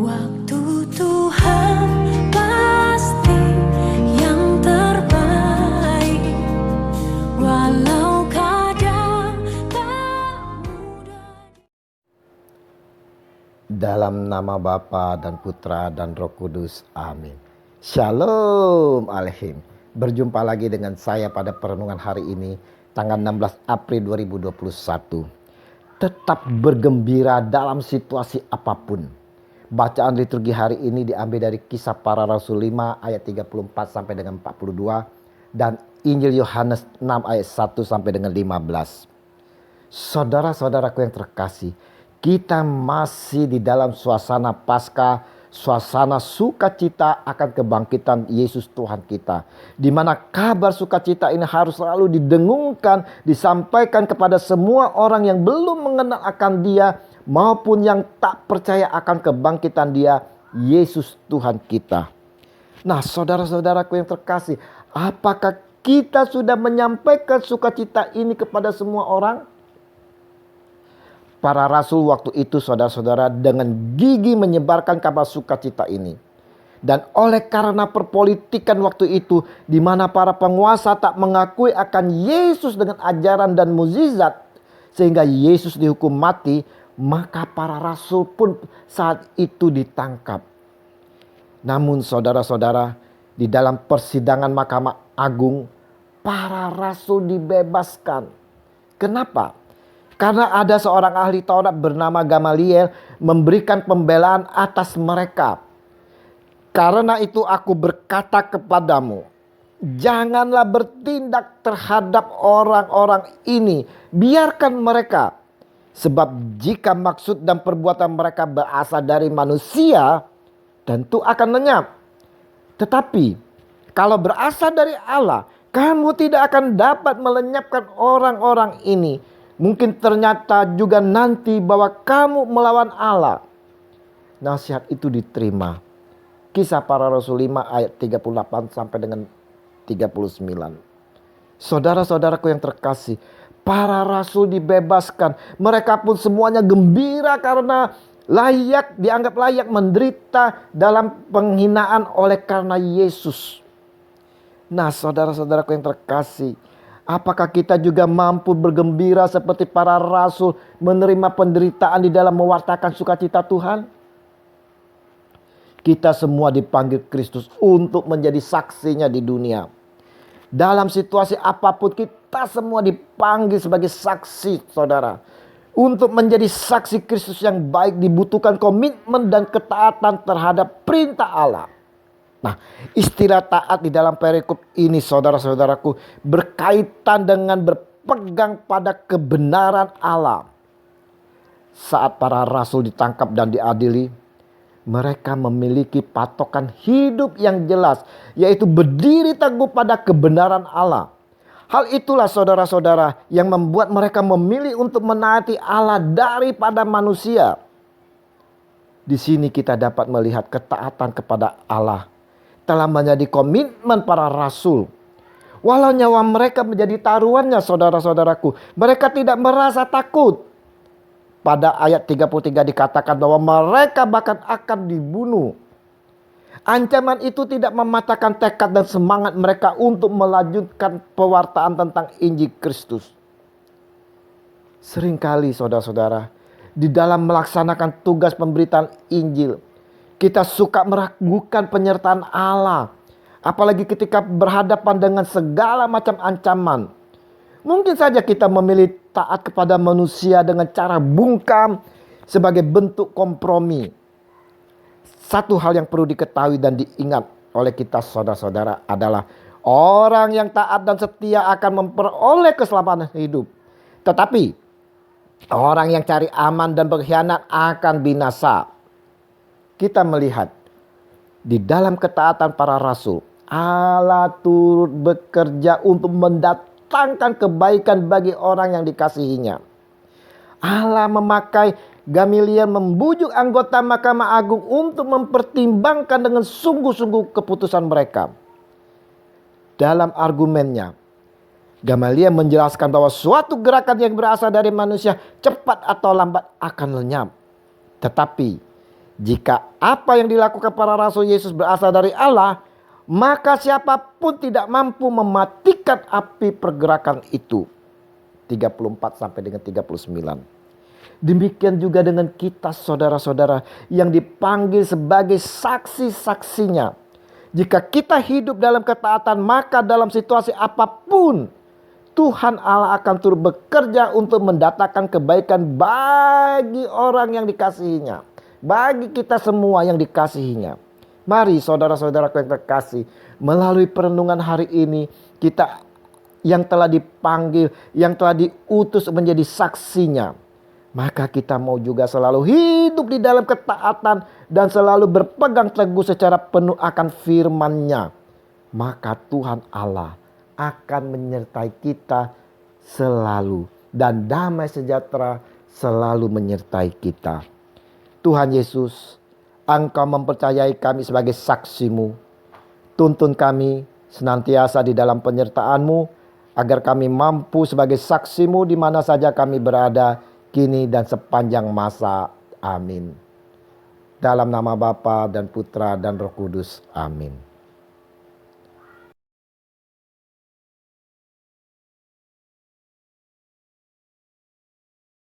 Waktu Tuhan pasti yang terbaik, walau kadang tak mudah. Dalam nama Bapa dan Putra dan Roh Kudus. Amin. Shalom Aleihim. Berjumpa lagi dengan saya pada perenungan hari ini, tanggal 16 April 2021. Tetap bergembira dalam situasi apapun. Bacaan liturgi hari ini diambil dari Kisah Para Rasul 5 ayat 34 sampai dengan 42 dan Injil Yohanes 6 ayat 1 sampai dengan 15. Saudara-saudaraku yang terkasih, kita masih di dalam suasana Paskah, suasana sukacita akan kebangkitan Yesus Tuhan kita. Di mana kabar sukacita ini harus selalu didengungkan, disampaikan kepada semua orang yang belum mengenal akan Dia maupun yang tak percaya akan kebangkitan Dia, Yesus Tuhan kita. Nah, saudara-saudaraku yang terkasih, apakah kita sudah menyampaikan sukacita ini kepada semua orang? Para rasul waktu itu, saudara-saudara, dengan gigih menyebarkan kabar sukacita ini. Dan oleh karena perpolitikan waktu itu, di mana para penguasa tak mengakui akan Yesus dengan ajaran dan mukjizat, sehingga Yesus dihukum mati, maka para rasul pun saat itu ditangkap. Namun saudara-saudara, di dalam persidangan Mahkamah Agung, para rasul dibebaskan. Kenapa? Karena ada seorang ahli Taurat bernama Gamaliel memberikan pembelaan atas mereka. Karena itu aku berkata kepadamu, janganlah bertindak terhadap orang-orang ini, biarkan mereka. Sebab jika maksud dan perbuatan mereka berasal dari manusia, tentu akan lenyap. Tetapi kalau berasal dari Allah, kamu tidak akan dapat melenyapkan orang-orang ini. Mungkin ternyata juga nanti bahwa kamu melawan Allah. Nasihat itu diterima. Kisah Para Rasul 5 ayat 38 sampai dengan 39. Saudara-saudaraku yang terkasih, para rasul dibebaskan. Mereka pun semuanya gembira karena dianggap layak menderita dalam penghinaan oleh karena Yesus. Nah, saudara-saudaraku yang terkasih, apakah kita juga mampu bergembira seperti para rasul menerima penderitaan di dalam mewartakan sukacita Tuhan? Kita semua dipanggil Kristus untuk menjadi saksinya di dunia. Dalam situasi apapun kita semua dipanggil sebagai saksi, saudara. Untuk menjadi saksi Kristus yang baik dibutuhkan komitmen dan ketaatan terhadap perintah Allah. Nah, istilah taat di dalam perikop ini, saudara-saudaraku, berkaitan dengan berpegang pada kebenaran Allah. Saat para rasul ditangkap dan diadili, mereka memiliki patokan hidup yang jelas, yaitu berdiri teguh pada kebenaran Allah. Hal itulah saudara-saudara yang membuat mereka memilih untuk menaati Allah daripada manusia. Di sini kita dapat melihat ketaatan kepada Allah telah menjadi komitmen para rasul. Walau nyawa mereka menjadi taruhannya, saudara-saudaraku, mereka tidak merasa takut. Pada ayat 33 dikatakan bahwa mereka bahkan akan dibunuh. Ancaman itu tidak mematahkan tekad dan semangat mereka untuk melanjutkan pewartaan tentang Injil Kristus. Seringkali saudara-saudara, di dalam melaksanakan tugas pemberitaan Injil, kita suka meragukan penyertaan Allah. Apalagi ketika berhadapan dengan segala macam ancaman. Mungkin saja kita memilih taat kepada manusia dengan cara bungkam sebagai bentuk kompromi. Satu hal yang perlu diketahui dan diingat oleh kita saudara-saudara adalah orang yang taat dan setia akan memperoleh keselamatan hidup. Tetapi orang yang cari aman dan berkhianat akan binasa. Kita melihat di dalam ketaatan para rasul, Allah turut bekerja untuk mendatangkan kebaikan bagi orang yang dikasihinya. Allah memakai Gamaliel membujuk anggota Mahkamah Agung untuk mempertimbangkan dengan sungguh-sungguh keputusan mereka. Dalam argumennya, Gamaliel menjelaskan bahwa suatu gerakan yang berasal dari manusia cepat atau lambat akan lenyap. Tetapi Jika apa yang dilakukan para rasul Yesus berasal dari Allah, maka siapapun tidak mampu mematikan api pergerakan itu. 34 sampai dengan 39. Demikian juga dengan kita saudara-saudara yang dipanggil sebagai saksi-saksinya. Jika kita hidup dalam ketaatan, maka dalam situasi apapun Tuhan Allah akan turut bekerja untuk mendatangkan kebaikan bagi orang yang dikasihinya. Bagi kita semua yang dikasihinya. Mari saudara-saudara yang terkasih, melalui perenungan hari ini kita yang telah dipanggil, yang telah diutus menjadi saksinya. Maka kita mau juga selalu hidup di dalam ketaatan dan selalu berpegang teguh secara penuh akan firman-Nya. Maka Tuhan Allah akan menyertai kita selalu. Dan damai sejahtera selalu menyertai kita. Tuhan Yesus, Engkau mempercayai kami sebagai saksi-Mu. Tuntun kami senantiasa di dalam penyertaan-Mu, agar kami mampu sebagai saksi-Mu di mana saja kami berada, kini dan sepanjang masa. Amin. Dalam nama Bapa dan Putra dan Roh Kudus. Amin.